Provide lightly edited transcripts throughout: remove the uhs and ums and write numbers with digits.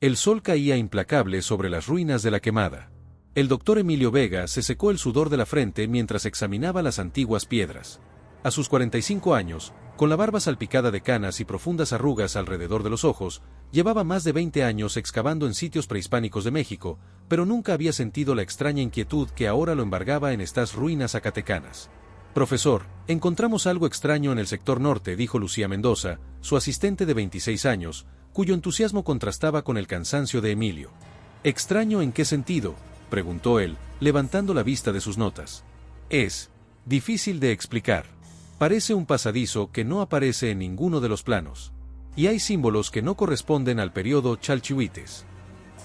El sol caía implacable sobre las ruinas de la quemada. El doctor Emilio Vega se secó el sudor de la frente mientras examinaba las antiguas piedras. A sus 45 años, con la barba salpicada de canas y profundas arrugas alrededor de los ojos, llevaba más de 20 años excavando en sitios prehispánicos de México, pero nunca había sentido la extraña inquietud que ahora lo embargaba en estas ruinas zacatecanas. Profesor, encontramos algo extraño en el sector norte, dijo Lucía Mendoza, su asistente de 26 años, cuyo entusiasmo contrastaba con el cansancio de Emilio. ¿Extraño en qué sentido?, preguntó él, levantando la vista de sus notas. Es difícil de explicar. Parece un pasadizo que no aparece en ninguno de los planos. Y hay símbolos que no corresponden al periodo Chalchihuites.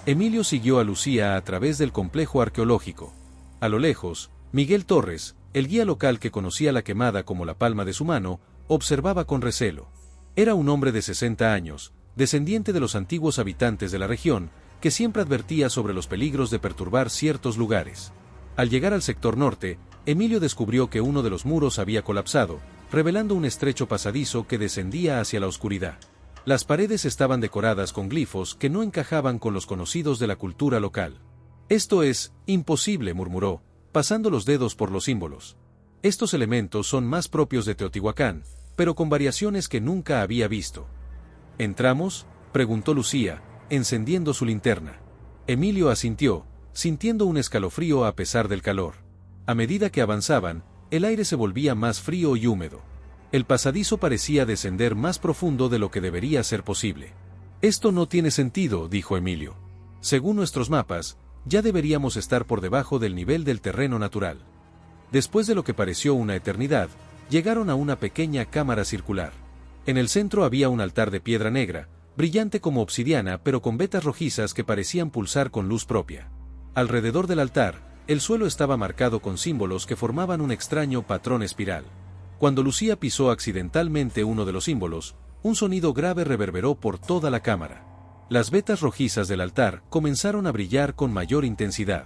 Emilio siguió a Lucía a través del complejo arqueológico. A lo lejos, Miguel Torres, el guía local que conocía la quemada como la palma de su mano, observaba con recelo. Era un hombre de 60 años, descendiente de los antiguos habitantes de la región, que siempre advertía sobre los peligros de perturbar ciertos lugares. Al llegar al sector norte, Emilio descubrió que uno de los muros había colapsado, revelando un estrecho pasadizo que descendía hacia la oscuridad. Las paredes estaban decoradas con glifos que no encajaban con los conocidos de la cultura local. «Esto es imposible», murmuró, pasando los dedos por los símbolos. «Estos elementos son más propios de Teotihuacán, pero con variaciones que nunca había visto». «¿Entramos?», preguntó Lucía, encendiendo su linterna. Emilio asintió, sintiendo un escalofrío a pesar del calor. A medida que avanzaban, el aire se volvía más frío y húmedo. El pasadizo parecía descender más profundo de lo que debería ser posible. «Esto no tiene sentido», dijo Emilio. «Según nuestros mapas, ya deberíamos estar por debajo del nivel del terreno natural». Después de lo que pareció una eternidad, llegaron a una pequeña cámara circular. En el centro había un altar de piedra negra, brillante como obsidiana pero con vetas rojizas que parecían pulsar con luz propia. Alrededor del altar, el suelo estaba marcado con símbolos que formaban un extraño patrón espiral. Cuando Lucía pisó accidentalmente uno de los símbolos, un sonido grave reverberó por toda la cámara. Las vetas rojizas del altar comenzaron a brillar con mayor intensidad.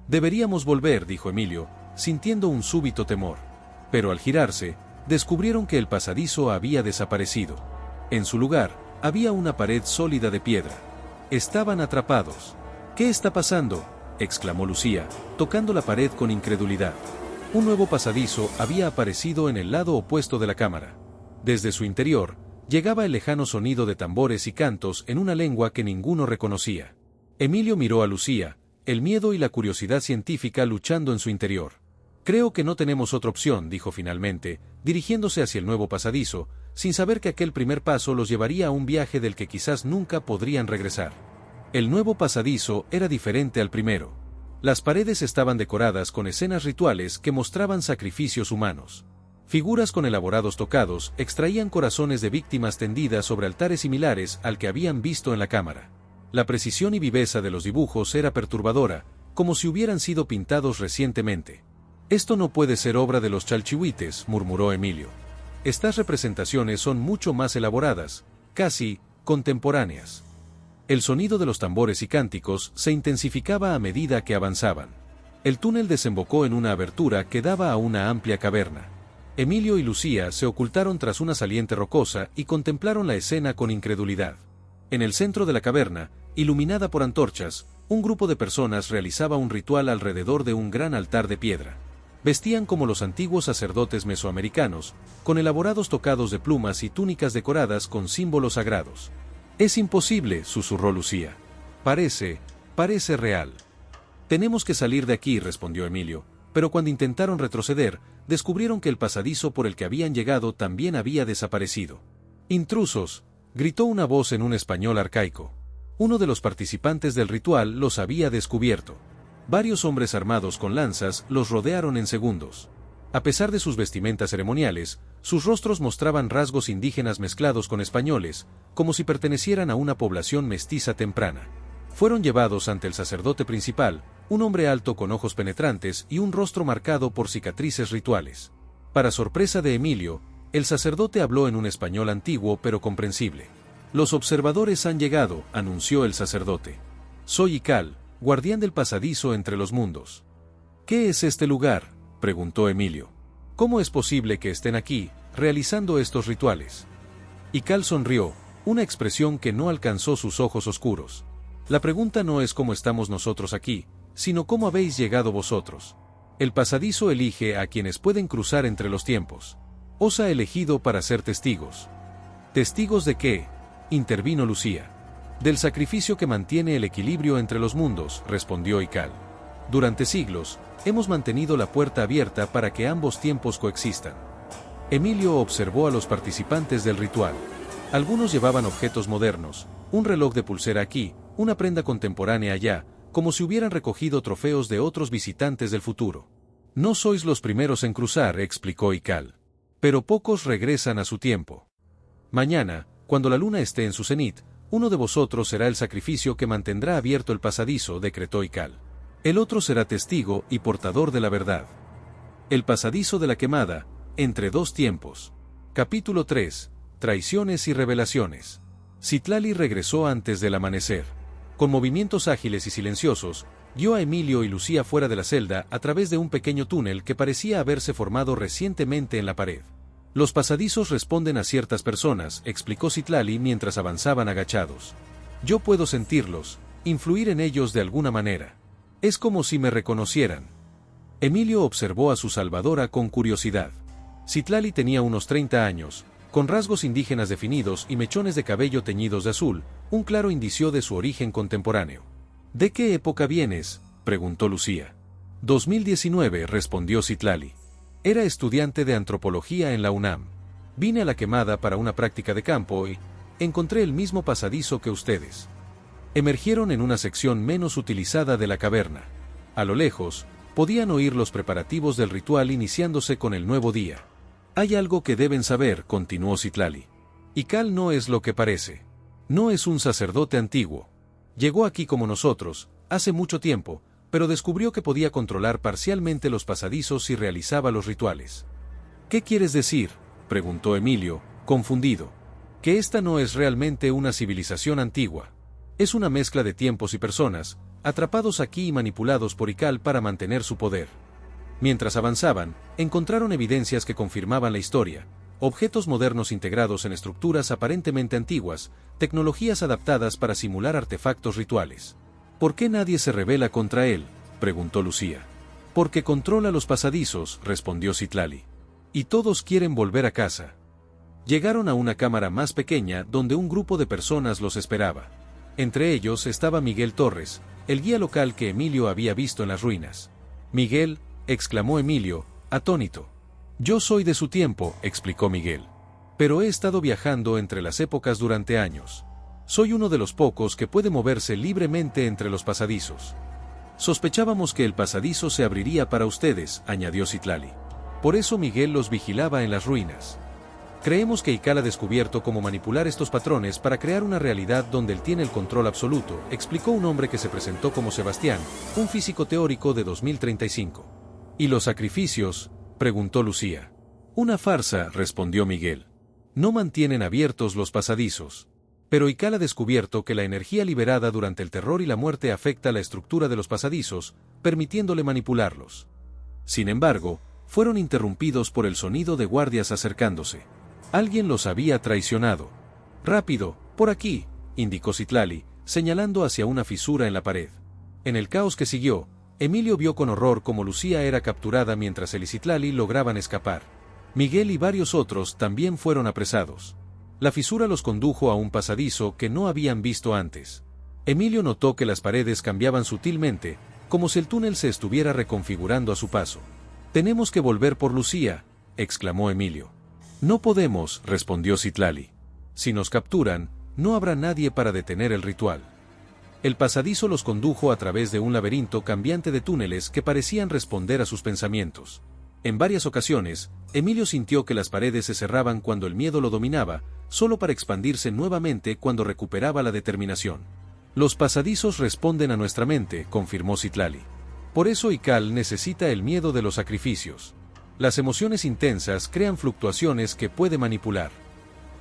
«Deberíamos volver», dijo Emilio, sintiendo un súbito temor. Pero al girarse, descubrieron que el pasadizo había desaparecido. En su lugar, había una pared sólida de piedra. Estaban atrapados. «¿Qué está pasando?», exclamó Lucía, tocando la pared con incredulidad. Un nuevo pasadizo había aparecido en el lado opuesto de la cámara. Desde su interior, llegaba el lejano sonido de tambores y cantos en una lengua que ninguno reconocía. Emilio miró a Lucía, el miedo y la curiosidad científica luchando en su interior. «Creo que no tenemos otra opción», dijo finalmente, dirigiéndose hacia el nuevo pasadizo, sin saber que aquel primer paso los llevaría a un viaje del que quizás nunca podrían regresar. El nuevo pasadizo era diferente al primero. Las paredes estaban decoradas con escenas rituales que mostraban sacrificios humanos. Figuras con elaborados tocados extraían corazones de víctimas tendidas sobre altares similares al que habían visto en la cámara. La precisión y viveza de los dibujos era perturbadora, como si hubieran sido pintados recientemente. «Esto no puede ser obra de los Chalchihuites», murmuró Emilio. «Estas representaciones son mucho más elaboradas, casi contemporáneas». El sonido de los tambores y cánticos se intensificaba a medida que avanzaban. El túnel desembocó en una abertura que daba a una amplia caverna. Emilio y Lucía se ocultaron tras una saliente rocosa y contemplaron la escena con incredulidad. En el centro de la caverna, iluminada por antorchas, un grupo de personas realizaba un ritual alrededor de un gran altar de piedra. Vestían como los antiguos sacerdotes mesoamericanos, con elaborados tocados de plumas y túnicas decoradas con símbolos sagrados. «Es imposible», susurró Lucía. Parece real». «Tenemos que salir de aquí», respondió Emilio, pero cuando intentaron retroceder, descubrieron que el pasadizo por el que habían llegado también había desaparecido. «¡Intrusos!», gritó una voz en un español arcaico. Uno de los participantes del ritual los había descubierto. Varios hombres armados con lanzas los rodearon en segundos. A pesar de sus vestimentas ceremoniales, sus rostros mostraban rasgos indígenas mezclados con españoles, como si pertenecieran a una población mestiza temprana. Fueron llevados ante el sacerdote principal, un hombre alto con ojos penetrantes y un rostro marcado por cicatrices rituales. Para sorpresa de Emilio, el sacerdote habló en un español antiguo pero comprensible. «Los observadores han llegado», anunció el sacerdote. «Soy Ical, guardián del pasadizo entre los mundos». «¿Qué es este lugar?», preguntó Emilio. «¿Cómo es posible que estén aquí, realizando estos rituales?». Ical sonrió, una expresión que no alcanzó sus ojos oscuros. La pregunta no es cómo estamos nosotros aquí, sino cómo habéis llegado vosotros. El pasadizo elige a quienes pueden cruzar entre los tiempos. Os ha elegido para ser testigos. ¿Testigos de qué?, intervino Lucía. Del sacrificio que mantiene el equilibrio entre los mundos, respondió Ikal. Durante siglos, hemos mantenido la puerta abierta para que ambos tiempos coexistan. Emilio observó a los participantes del ritual. Algunos llevaban objetos modernos, un reloj de pulsera aquí, una prenda contemporánea allá, como si hubieran recogido trofeos de otros visitantes del futuro. No sois los primeros en cruzar, explicó Ikal. Pero pocos regresan a su tiempo. Mañana, cuando la luna esté en su cenit, uno de vosotros será el sacrificio que mantendrá abierto el pasadizo, decretó Ikal. El otro será testigo y portador de la verdad. El pasadizo de la quemada, entre dos tiempos. Capítulo 3. Traiciones y revelaciones. Citlali regresó antes del amanecer. Con movimientos ágiles y silenciosos, guió a Emilio y Lucía fuera de la celda a través de un pequeño túnel que parecía haberse formado recientemente en la pared. Los pasadizos responden a ciertas personas, explicó Citlali mientras avanzaban agachados. Yo puedo sentirlos, influir en ellos de alguna manera. Es como si me reconocieran. Emilio observó a su salvadora con curiosidad. Citlali tenía unos 30 años, con rasgos indígenas definidos y mechones de cabello teñidos de azul, un claro indicio de su origen contemporáneo. ¿De qué época vienes?, preguntó Lucía. 2019, respondió Citlali. Era estudiante de antropología en la UNAM. Vine a la quemada para una práctica de campo y encontré el mismo pasadizo que ustedes. Emergieron en una sección menos utilizada de la caverna. A lo lejos, podían oír los preparativos del ritual iniciándose con el nuevo día. Hay algo que deben saber, continuó Citlali. Ikal no es lo que parece. No es un sacerdote antiguo. Llegó aquí como nosotros, hace mucho tiempo, pero descubrió que podía controlar parcialmente los pasadizos y realizaba los rituales. ¿Qué quieres decir?, preguntó Emilio, confundido. Que esta no es realmente una civilización antigua. Es una mezcla de tiempos y personas, atrapados aquí y manipulados por Ikal para mantener su poder. Mientras avanzaban, encontraron evidencias que confirmaban la historia, objetos modernos integrados en estructuras aparentemente antiguas, tecnologías adaptadas para simular artefactos rituales. ¿Por qué nadie se rebela contra él?, preguntó Lucía. Porque controla los pasadizos, respondió Citlali. Y todos quieren volver a casa. Llegaron a una cámara más pequeña donde un grupo de personas los esperaba. Entre ellos estaba Miguel Torres, el guía local que Emilio había visto en las ruinas. Miguel, exclamó Emilio, atónito. Yo soy de su tiempo, explicó Miguel. Pero he estado viajando entre las épocas durante años. Soy uno de los pocos que puede moverse libremente entre los pasadizos. Sospechábamos que el pasadizo se abriría para ustedes, añadió Citlali. Por eso Miguel los vigilaba en las ruinas. Creemos que Ikal ha descubierto cómo manipular estos patrones para crear una realidad donde él tiene el control absoluto, explicó un hombre que se presentó como Sebastián, un físico teórico de 2035. ¿Y los sacrificios?, preguntó Lucía. Una farsa, respondió Miguel. No mantienen abiertos los pasadizos. Pero Ikal ha descubierto que la energía liberada durante el terror y la muerte afecta la estructura de los pasadizos, permitiéndole manipularlos. Sin embargo, fueron interrumpidos por el sonido de guardias acercándose. Alguien los había traicionado. Rápido, por aquí, indicó Citlali, señalando hacia una fisura en la pared. En el caos que siguió, Emilio vio con horror cómo Lucía era capturada mientras él y Citlali lograban escapar. Miguel y varios otros también fueron apresados. La fisura los condujo a un pasadizo que no habían visto antes. Emilio notó que las paredes cambiaban sutilmente, como si el túnel se estuviera reconfigurando a su paso. «Tenemos que volver por Lucía», exclamó Emilio. «No podemos», respondió Citlali. «Si nos capturan, no habrá nadie para detener el ritual». El pasadizo los condujo a través de un laberinto cambiante de túneles que parecían responder a sus pensamientos. En varias ocasiones, Emilio sintió que las paredes se cerraban cuando el miedo lo dominaba, solo para expandirse nuevamente cuando recuperaba la determinación. «Los pasadizos responden a nuestra mente», confirmó Citlali. «Por eso Ikal necesita el miedo de los sacrificios. Las emociones intensas crean fluctuaciones que puede manipular».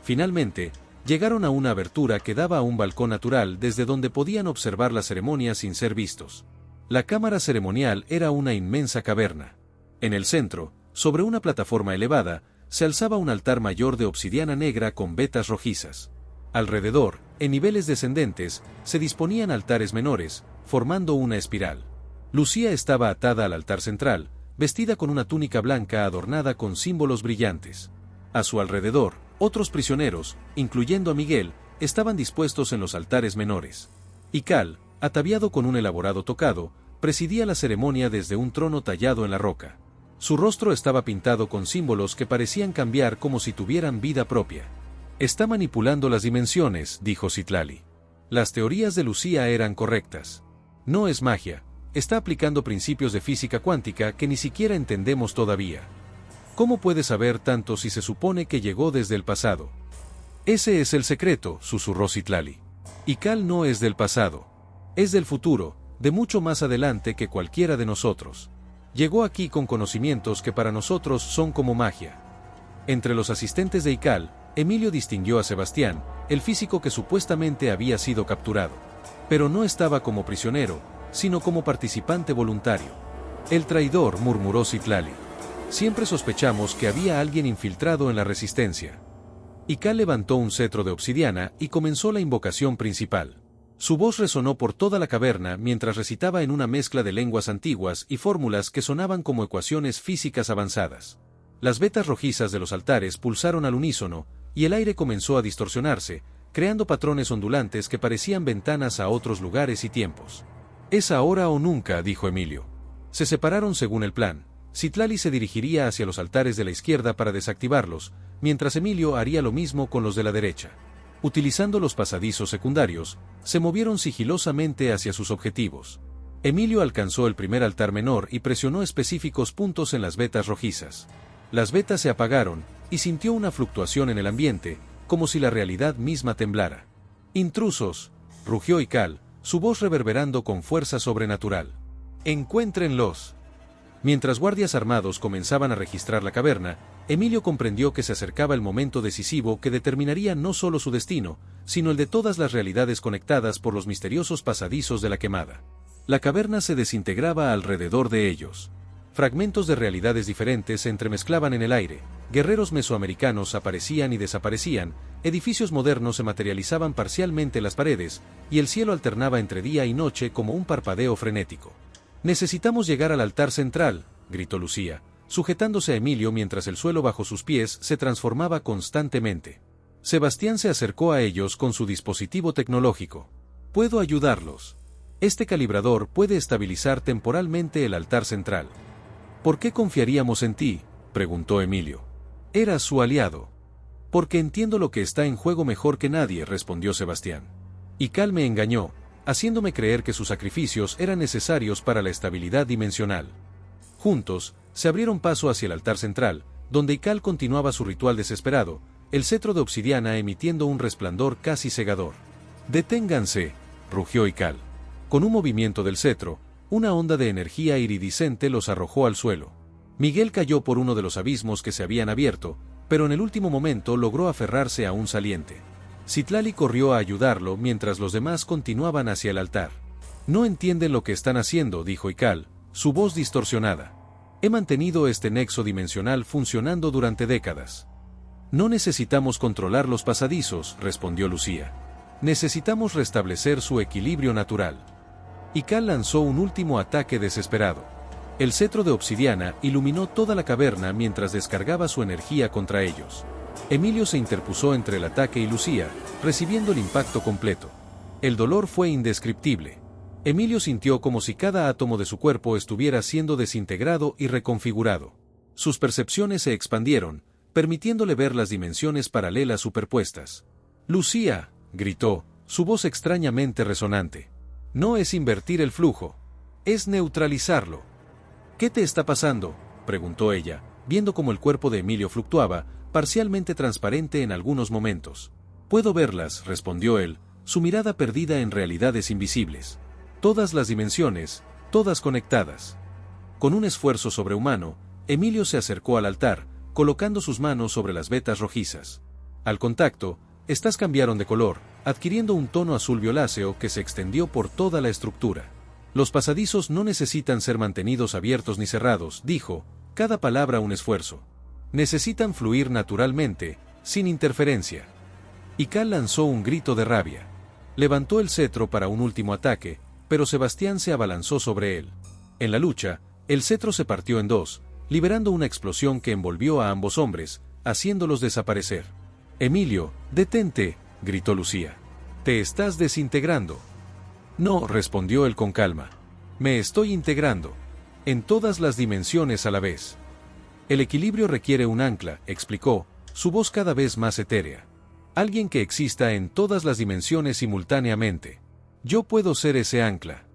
Finalmente, llegaron a una abertura que daba a un balcón natural desde donde podían observar la ceremonia sin ser vistos. La cámara ceremonial era una inmensa caverna. En el centro, sobre una plataforma elevada, se alzaba un altar mayor de obsidiana negra con vetas rojizas. Alrededor, en niveles descendentes, se disponían altares menores, formando una espiral. Lucía estaba atada al altar central, vestida con una túnica blanca adornada con símbolos brillantes. A su alrededor, otros prisioneros, incluyendo a Miguel, estaban dispuestos en los altares menores. Y Cal, ataviado con un elaborado tocado, presidía la ceremonia desde un trono tallado en la roca. Su rostro estaba pintado con símbolos que parecían cambiar como si tuvieran vida propia. «Está manipulando las dimensiones», dijo Citlali. Las teorías de Lucía eran correctas. No es magia, está aplicando principios de física cuántica que ni siquiera entendemos todavía. ¿Cómo puede saber tanto si se supone que llegó desde el pasado? Ese es el secreto, susurró Citlali. Y Cal no es del pasado. Es del futuro, de mucho más adelante que cualquiera de nosotros. Llegó aquí con conocimientos que para nosotros son como magia. Entre los asistentes de Ikal, Emilio distinguió a Sebastián, el físico que supuestamente había sido capturado. Pero no estaba como prisionero, sino como participante voluntario. El traidor, murmuró Citlali. Siempre sospechamos que había alguien infiltrado en la resistencia. Ikal levantó un cetro de obsidiana y comenzó la invocación principal. Su voz resonó por toda la caverna mientras recitaba en una mezcla de lenguas antiguas y fórmulas que sonaban como ecuaciones físicas avanzadas. Las vetas rojizas de los altares pulsaron al unísono, y el aire comenzó a distorsionarse, creando patrones ondulantes que parecían ventanas a otros lugares y tiempos. «Es ahora o nunca», dijo Emilio. Se separaron según el plan. Citlali se dirigiría hacia los altares de la izquierda para desactivarlos, mientras Emilio haría lo mismo con los de la derecha. Utilizando los pasadizos secundarios, se movieron sigilosamente hacia sus objetivos. Emilio alcanzó el primer altar menor y presionó específicos puntos en las vetas rojizas. Las vetas se apagaron, y sintió una fluctuación en el ambiente, como si la realidad misma temblara. «Intrusos», rugió Ikal, su voz reverberando con fuerza sobrenatural. «Encuéntrenlos». Mientras guardias armados comenzaban a registrar la caverna, Emilio comprendió que se acercaba el momento decisivo que determinaría no solo su destino, sino el de todas las realidades conectadas por los misteriosos pasadizos de la quemada. La caverna se desintegraba alrededor de ellos. Fragmentos de realidades diferentes se entremezclaban en el aire, guerreros mesoamericanos aparecían y desaparecían, edificios modernos se materializaban parcialmente en las paredes, y el cielo alternaba entre día y noche como un parpadeo frenético. «Necesitamos llegar al altar central», gritó Lucía, sujetándose a Emilio mientras el suelo bajo sus pies se transformaba constantemente. Sebastián se acercó a ellos con su dispositivo tecnológico. «Puedo ayudarlos. Este calibrador puede estabilizar temporalmente el altar central». «¿Por qué confiaríamos en ti?», preguntó Emilio. «Eras su aliado». «Porque entiendo lo que está en juego mejor que nadie», respondió Sebastián. «Ikal me engañó, haciéndome creer que sus sacrificios eran necesarios para la estabilidad dimensional». Juntos, se abrieron paso hacia el altar central, donde Ikal continuaba su ritual desesperado, el cetro de obsidiana emitiendo un resplandor casi cegador. «Deténganse», rugió Ikal. Con un movimiento del cetro, una onda de energía iridiscente los arrojó al suelo. Miguel cayó por uno de los abismos que se habían abierto, pero en el último momento logró aferrarse a un saliente. Citlali corrió a ayudarlo mientras los demás continuaban hacia el altar. «No entienden lo que están haciendo», dijo Ikal, su voz distorsionada. «He mantenido este nexo dimensional funcionando durante décadas». «No necesitamos controlar los pasadizos», respondió Lucía. «Necesitamos restablecer su equilibrio natural». Ikal lanzó un último ataque desesperado. El cetro de obsidiana iluminó toda la caverna mientras descargaba su energía contra ellos. Emilio se interpuso entre el ataque y Lucía, recibiendo el impacto completo. El dolor fue indescriptible. Emilio sintió como si cada átomo de su cuerpo estuviera siendo desintegrado y reconfigurado. Sus percepciones se expandieron, permitiéndole ver las dimensiones paralelas superpuestas. «Lucía», gritó, su voz extrañamente resonante. «No es invertir el flujo. Es neutralizarlo». «¿Qué te está pasando?», preguntó ella, viendo cómo el cuerpo de Emilio fluctuaba, parcialmente transparente en algunos momentos. «Puedo verlas», respondió él, su mirada perdida en realidades invisibles. «Todas las dimensiones, todas conectadas». Con un esfuerzo sobrehumano, Emilio se acercó al altar, colocando sus manos sobre las vetas rojizas. Al contacto, estas cambiaron de color, adquiriendo un tono azul violáceo que se extendió por toda la estructura. «Los pasadizos no necesitan ser mantenidos abiertos ni cerrados», dijo, cada palabra un esfuerzo. «Necesitan fluir naturalmente, sin interferencia». Y Cal lanzó un grito de rabia. Levantó el cetro para un último ataque, pero Sebastián se abalanzó sobre él. En la lucha, el cetro se partió en dos, liberando una explosión que envolvió a ambos hombres, haciéndolos desaparecer. «Emilio, detente», gritó Lucía. «Te estás desintegrando». «No», respondió él con calma. «Me estoy integrando. En todas las dimensiones a la vez». «El equilibrio requiere un ancla», explicó, su voz cada vez más etérea. «Alguien que exista en todas las dimensiones simultáneamente. Yo puedo ser ese ancla».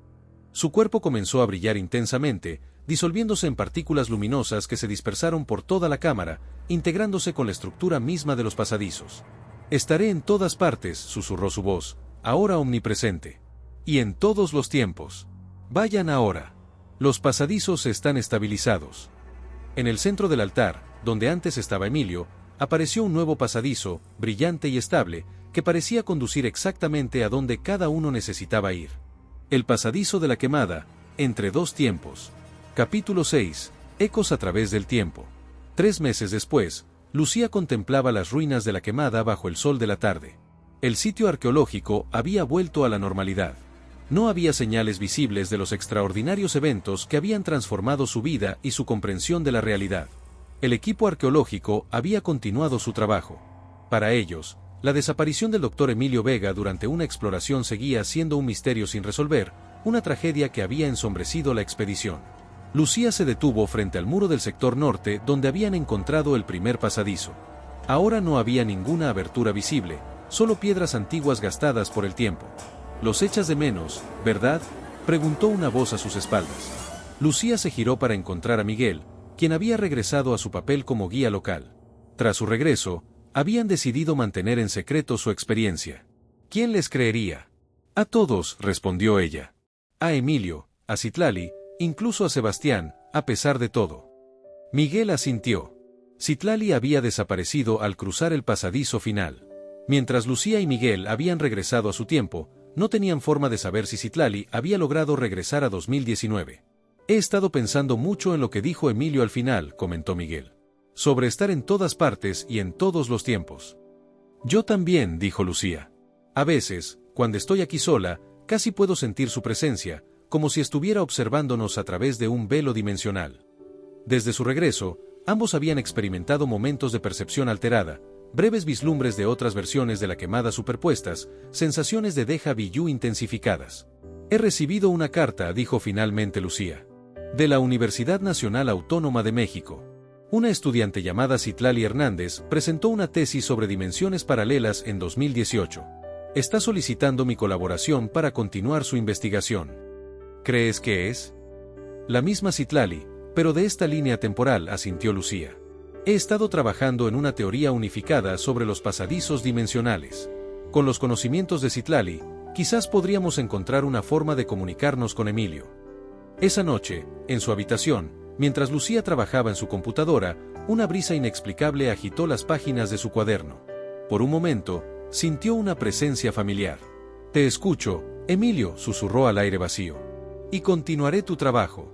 Su cuerpo comenzó a brillar intensamente, disolviéndose en partículas luminosas que se dispersaron por toda la cámara, integrándose con la estructura misma de los pasadizos. «Estaré en todas partes», susurró su voz, ahora omnipresente. «Y en todos los tiempos. Vayan ahora. Los pasadizos están estabilizados». En el centro del altar, donde antes estaba Emilio, apareció un nuevo pasadizo, brillante y estable, que parecía conducir exactamente a donde cada uno necesitaba ir. El pasadizo de la quemada, entre dos tiempos. Capítulo 6. Ecos a través del tiempo. 3 meses después, Lucía contemplaba las ruinas de la quemada bajo el sol de la tarde. El sitio arqueológico había vuelto a la normalidad. No había señales visibles de los extraordinarios eventos que habían transformado su vida y su comprensión de la realidad. El equipo arqueológico había continuado su trabajo. Para ellos, la desaparición del Dr. Emilio Vega durante una exploración seguía siendo un misterio sin resolver, una tragedia que había ensombrecido la expedición. Lucía se detuvo frente al muro del sector norte donde habían encontrado el primer pasadizo. Ahora no había ninguna abertura visible, solo piedras antiguas gastadas por el tiempo. «Los echas de menos, ¿verdad?», preguntó una voz a sus espaldas. Lucía se giró para encontrar a Miguel, quien había regresado a su papel como guía local. Tras su regreso, habían decidido mantener en secreto su experiencia. ¿Quién les creería? «A todos», respondió ella. «A Emilio, a Citlali, incluso a Sebastián, a pesar de todo». Miguel asintió. Citlali había desaparecido al cruzar el pasadizo final. Mientras Lucía y Miguel habían regresado a su tiempo, no tenían forma de saber si Citlali había logrado regresar a 2019. «He estado pensando mucho en lo que dijo Emilio al final», comentó Miguel. «Sobre estar en todas partes y en todos los tiempos». «Yo también», dijo Lucía. «A veces, cuando estoy aquí sola, casi puedo sentir su presencia, como si estuviera observándonos a través de un velo dimensional». Desde su regreso, ambos habían experimentado momentos de percepción alterada, breves vislumbres de otras versiones de la quemada superpuestas, sensaciones de déjà vu intensificadas. «He recibido una carta», dijo finalmente Lucía. «De la Universidad Nacional Autónoma de México. Una estudiante llamada Citlali Hernández presentó una tesis sobre dimensiones paralelas en 2018. Está solicitando mi colaboración para continuar su investigación». «¿Crees que es?» «La misma Citlali, pero de esta línea temporal», asintió Lucía. «He estado trabajando en una teoría unificada sobre los pasadizos dimensionales. Con los conocimientos de Citlali, quizás podríamos encontrar una forma de comunicarnos con Emilio». Esa noche, en su habitación, mientras Lucía trabajaba en su computadora, una brisa inexplicable agitó las páginas de su cuaderno. Por un momento, sintió una presencia familiar. «Te escucho, Emilio», susurró al aire vacío. «Y continuaré tu trabajo».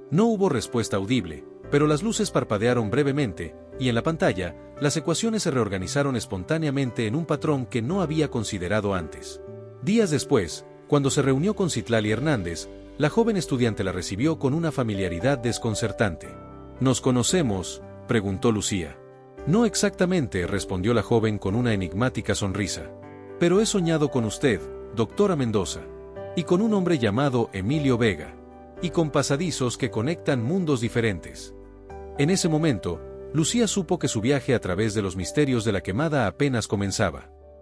No hubo respuesta audible, pero las luces parpadearon brevemente, y en la pantalla, las ecuaciones se reorganizaron espontáneamente en un patrón que no había considerado antes. Días después, cuando se reunió con Citlali Hernández, la joven estudiante la recibió con una familiaridad desconcertante. «¿Nos conocemos?», preguntó Lucía. «No exactamente», respondió la joven con una enigmática sonrisa. «Pero he soñado con usted, doctora Mendoza. Y con un hombre llamado Emilio Vega. Y con pasadizos que conectan mundos diferentes». En ese momento, Lucía supo que su viaje a través de los misterios de la quemada apenas comenzaba.